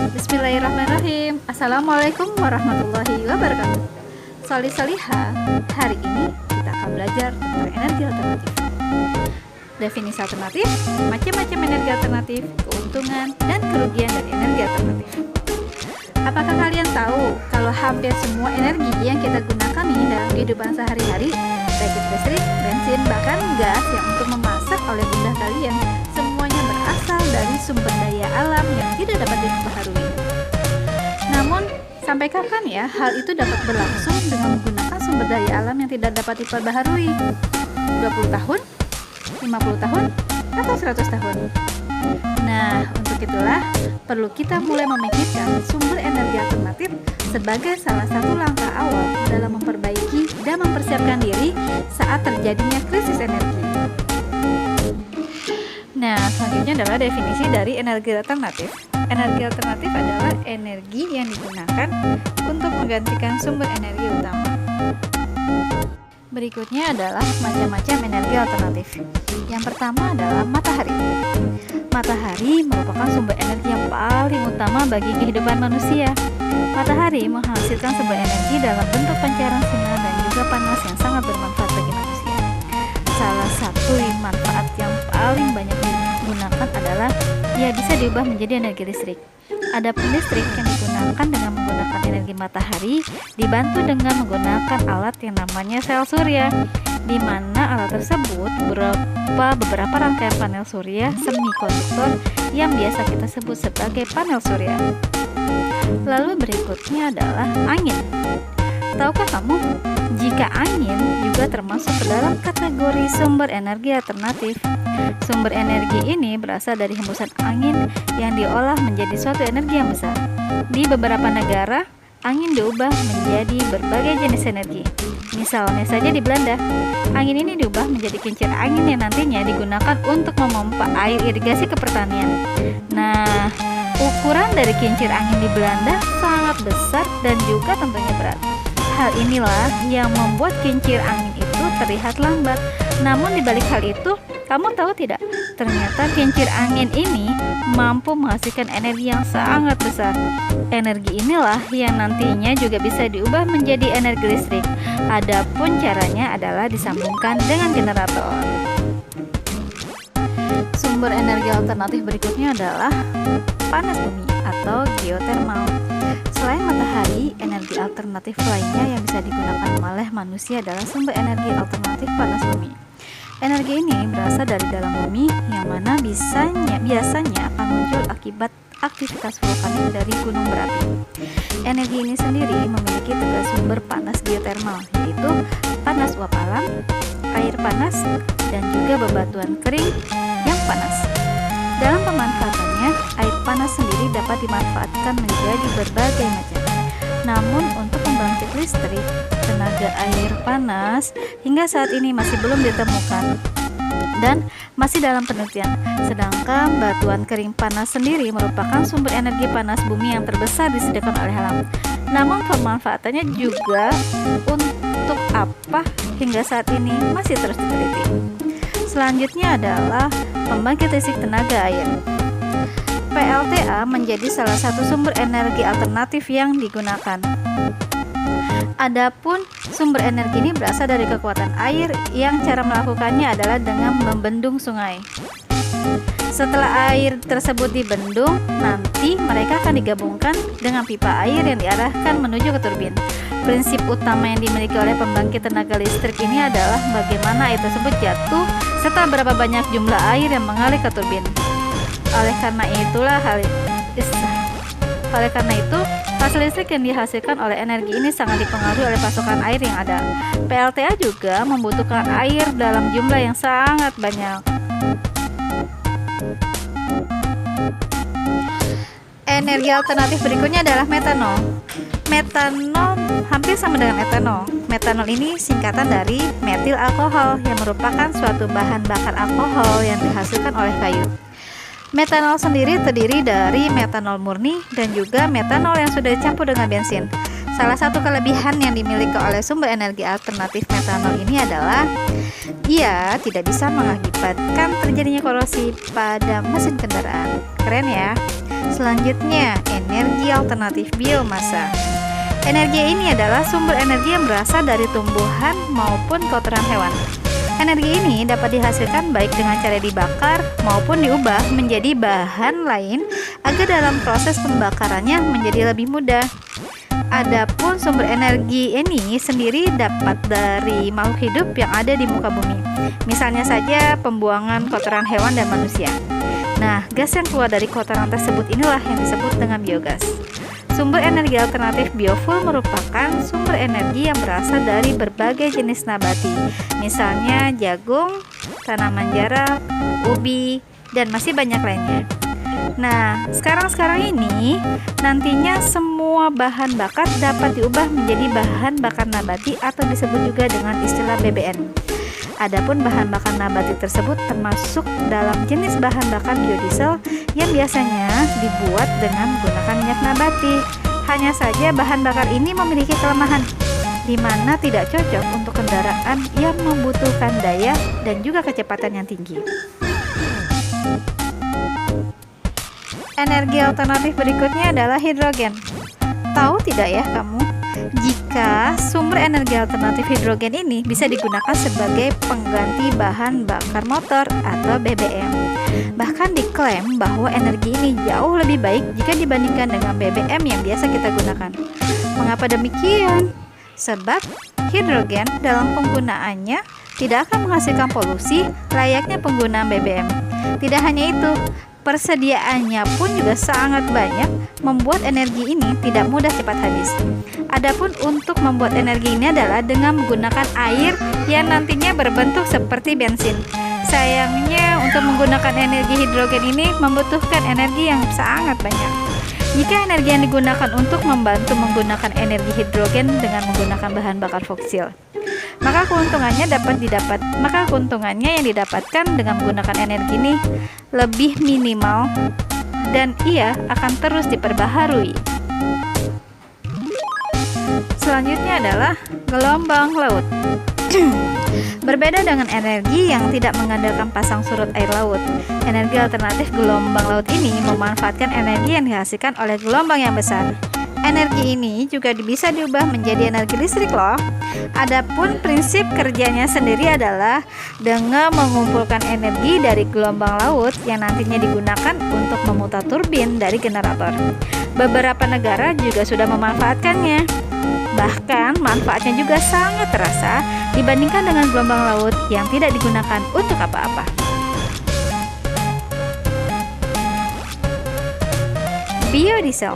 Bismillahirrahmanirrahim. Assalamualaikum warahmatullahi wabarakatuh. Solih-solihah, hari ini kita akan belajar tentang energi alternatif. Definisi alternatif, macam-macam energi alternatif, keuntungan dan kerugian dari energi alternatif. Apakah kalian tahu kalau hampir semua energi yang kita gunakan nih dalam kehidupan sehari-hari, baik itu listrik, bensin, bahkan gas yang untuk memasak oleh bunda kalian, semuanya berasal dari sumber daya alam yang tidak dapat diperbaharui. Namun, sampai kapan ya hal itu dapat berlangsung dengan menggunakan sumber daya alam yang tidak dapat diperbaharui? 20 tahun? 50 tahun? Atau 100 tahun? Nah, untuk itulah perlu kita mulai memikirkan sumber energi alternatif sebagai salah satu langkah awal dalam memperbaiki dan mempersiapkan diri saat terjadinya krisis energi. Nah, selanjutnya adalah definisi dari energi alternatif. Energi alternatif adalah energi yang digunakan untuk menggantikan sumber energi utama. Berikutnya adalah macam-macam energi alternatif. Yang pertama adalah matahari. Matahari merupakan sumber energi yang paling utama bagi kehidupan manusia. Matahari menghasilkan sumber energi dalam bentuk pancaran sinar dan juga panas yang sangat bermanfaat bagi manusia. Salah satu manfaat yang paling banyak digunakan adalah ia bisa diubah menjadi energi listrik. Adapun listrik yang digunakan dengan menggunakan energi matahari dibantu dengan menggunakan alat yang namanya sel surya, di mana alat tersebut berupa beberapa rangkaian panel surya semikonduktor yang biasa kita sebut sebagai panel surya. Lalu berikutnya adalah angin. Tahukah kamu jika angin juga termasuk ke dalam kategori sumber energi alternatif? Sumber energi ini berasal dari hembusan angin yang diolah menjadi suatu energi yang besar. Di beberapa negara, angin diubah menjadi berbagai jenis energi. Misalnya saja di Belanda, angin ini diubah menjadi kincir angin yang nantinya digunakan untuk memompa air irigasi ke pertanian. Nah, ukuran dari kincir angin di Belanda sangat besar dan juga tentunya berat. Hal inilah yang membuat kincir angin itu terlihat lambat. Namun di balik hal itu, kamu tahu tidak? Ternyata kincir angin ini mampu menghasilkan energi yang sangat besar. Energi inilah yang nantinya juga bisa diubah menjadi energi listrik. Adapun caranya adalah disambungkan dengan generator. Sumber energi alternatif berikutnya adalah panas bumi atau geotermal. Selain matahari, energi alternatif lainnya yang bisa digunakan oleh manusia adalah sumber energi alternatif panas bumi. Energi ini berasal dari dalam bumi yang mana biasanya akan muncul akibat aktivitas vulkanik dari gunung berapi. Energi ini sendiri memiliki tiga sumber panas geotermal, yaitu panas uap alam, air panas, dan juga bebatuan kering yang panas. Dalam pemanfaatannya, air panas sendiri dapat dimanfaatkan menjadi berbagai macam. Namun untuk pembangkit listrik, tenaga air panas hingga saat ini masih belum ditemukan dan masih dalam penelitian. Sedangkan batuan kering panas sendiri merupakan sumber energi panas bumi yang terbesar disediakan oleh alam. Namun pemanfaatannya juga untuk apa hingga saat ini masih terus diteliti. Selanjutnya adalah pembangkit listrik tenaga air. PLTA menjadi salah satu sumber energi alternatif yang digunakan. Adapun sumber energi ini berasal dari kekuatan air yang cara melakukannya adalah dengan membendung sungai. Setelah air tersebut dibendung, nanti mereka akan digabungkan dengan pipa air yang diarahkan menuju ke turbin. Prinsip utama yang dimiliki oleh pembangkit tenaga listrik ini adalah bagaimana air tersebut jatuh serta berapa banyak jumlah air yang mengalir ke turbin. Oleh karena itu, hasil listrik yang dihasilkan oleh energi ini sangat dipengaruhi oleh pasokan air yang ada. PLTA juga membutuhkan air dalam jumlah yang sangat banyak. Energi alternatif berikutnya adalah metanol. Metanol hampir sama dengan etanol. Metanol ini singkatan dari metil alkohol yang merupakan suatu bahan bakar alkohol yang dihasilkan oleh kayu. Metanol sendiri terdiri dari metanol murni dan juga metanol yang sudah dicampur dengan bensin. Salah satu kelebihan yang dimiliki oleh sumber energi alternatif metanol ini adalah ia tidak bisa mengakibatkan terjadinya korosi pada mesin kendaraan. Keren ya. Selanjutnya, energi alternatif biomasa. Energi ini adalah sumber energi yang berasal dari tumbuhan maupun kotoran hewan. Energi ini dapat dihasilkan baik dengan cara dibakar maupun diubah menjadi bahan lain agar dalam proses pembakarannya menjadi lebih mudah. Adapun sumber energi ini sendiri dapat dari makhluk hidup yang ada di muka bumi. Misalnya saja pembuangan kotoran hewan dan manusia. Nah, gas yang keluar dari kotoran tersebut inilah yang disebut dengan biogas. Sumber energi alternatif biofuel merupakan sumber energi yang berasal dari berbagai jenis nabati, misalnya jagung, tanaman jarak, ubi, dan masih banyak lainnya. Nah, sekarang ini nantinya semua bahan bakar dapat diubah menjadi bahan bakar nabati atau disebut juga dengan istilah BBN. Adapun bahan bakar nabati tersebut termasuk dalam jenis bahan bakar biodiesel yang biasanya dibuat dengan menggunakan minyak nabati. Hanya saja bahan bakar ini memiliki kelemahan, di mana tidak cocok untuk kendaraan yang membutuhkan daya dan juga kecepatan yang tinggi. Energi alternatif berikutnya adalah hidrogen. Tahu tidak ya kamu, jika sumber energi alternatif hidrogen ini bisa digunakan sebagai pengganti bahan bakar motor atau BBM. Bahkan diklaim bahwa energi ini jauh lebih baik jika dibandingkan dengan BBM yang biasa kita gunakan. Mengapa demikian? Sebab hidrogen dalam penggunaannya tidak akan menghasilkan polusi layaknya penggunaan BBM. Tidak hanya itu, persediaannya pun juga sangat banyak, membuat energi ini tidak mudah cepat habis. Adapun untuk membuat energi ini adalah dengan menggunakan air yang nantinya berbentuk seperti bensin. Sayangnya untuk menggunakan energi hidrogen ini membutuhkan energi yang sangat banyak. Jika energi yang digunakan untuk membantu menggunakan energi hidrogen dengan menggunakan bahan bakar fosil, maka keuntungannya yang didapatkan dengan menggunakan energi ini lebih minimal dan ia akan terus diperbaharui. Selanjutnya adalah gelombang laut. Berbeda dengan energi yang tidak mengandalkan pasang surut air laut, energi alternatif gelombang laut ini memanfaatkan energi yang dihasilkan oleh gelombang yang besar. Energi ini juga bisa diubah menjadi energi listrik loh. Adapun prinsip kerjanya sendiri adalah dengan mengumpulkan energi dari gelombang laut yang nantinya digunakan untuk memutar turbin dari generator. Beberapa negara juga sudah memanfaatkannya. Bahkan manfaatnya juga sangat terasa dibandingkan dengan gelombang laut yang tidak digunakan untuk apa-apa. Biodiesel.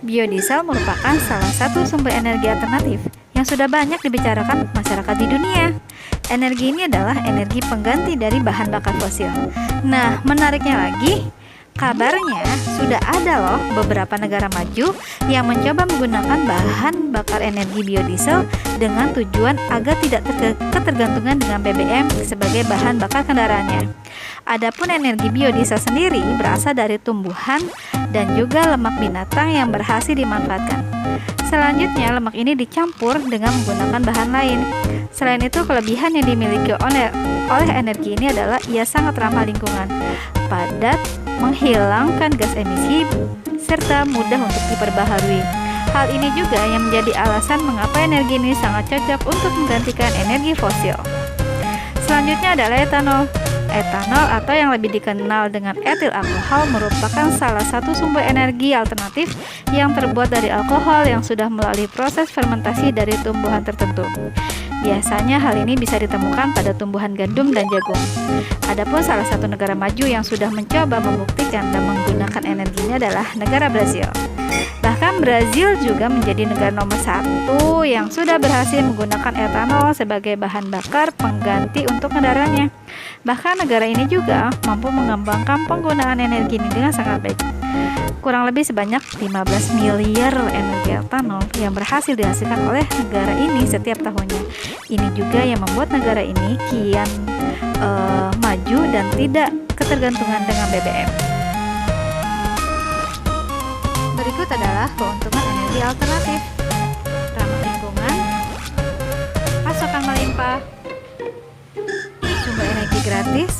Biodiesel merupakan salah satu sumber energi alternatif yang sudah banyak dibicarakan masyarakat di dunia. Energi ini adalah energi pengganti dari bahan bakar fosil. Nah, menariknya lagi, kabarnya sudah ada loh beberapa negara maju yang mencoba menggunakan bahan bakar energi biodiesel dengan tujuan agar tidak ketergantungan dengan BBM sebagai bahan bakar kendaraannya. Adapun energi biodiesel sendiri berasal dari tumbuhan dan juga lemak binatang yang berhasil dimanfaatkan. Selanjutnya, lemak ini dicampur dengan menggunakan bahan lain. Selain itu, kelebihan yang dimiliki oleh energi ini adalah ia sangat ramah lingkungan, padat, menghilangkan gas emisi, serta mudah untuk diperbaharui. Hal ini juga yang menjadi alasan mengapa energi ini sangat cocok untuk menggantikan energi fosil. Selanjutnya adalah etanol. Etanol atau yang lebih dikenal dengan etil alkohol merupakan salah satu sumber energi alternatif yang terbuat dari alkohol yang sudah melalui proses fermentasi dari tumbuhan tertentu. Biasanya hal ini bisa ditemukan pada tumbuhan gandum dan jagung. Adapun salah satu negara maju yang sudah mencoba membuktikan dan menggunakan energinya adalah negara Brazil. Bahkan Brazil juga menjadi negara nomor 1 yang sudah berhasil menggunakan etanol sebagai bahan bakar pengganti untuk kendaraannya. Bahkan negara ini juga mampu mengembangkan penggunaan energi ini dengan sangat baik. Kurang lebih sebanyak 15 miliar energi etanol yang berhasil dihasilkan oleh negara ini setiap tahunnya. Ini juga yang membuat negara ini kian maju dan tidak ketergantungan dengan BBM. Berikut adalah keuntungan energi alternatif: ramah lingkungan, pasokan melimpah, sumber energi gratis,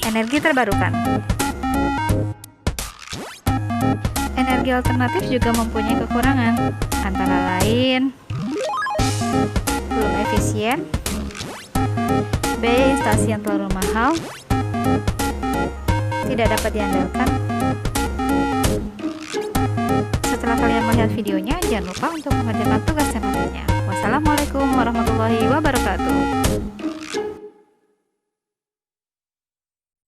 energi terbarukan. Energi energi alternatif juga mempunyai kekurangan, antara lain belum efisien, B. Instalasi yang terlalu mahal, tidak dapat diandalkan. Setelah kalian melihat videonya, jangan lupa untuk mengerjakan tugas tematiknya. Wassalamualaikum warahmatullahi wabarakatuh.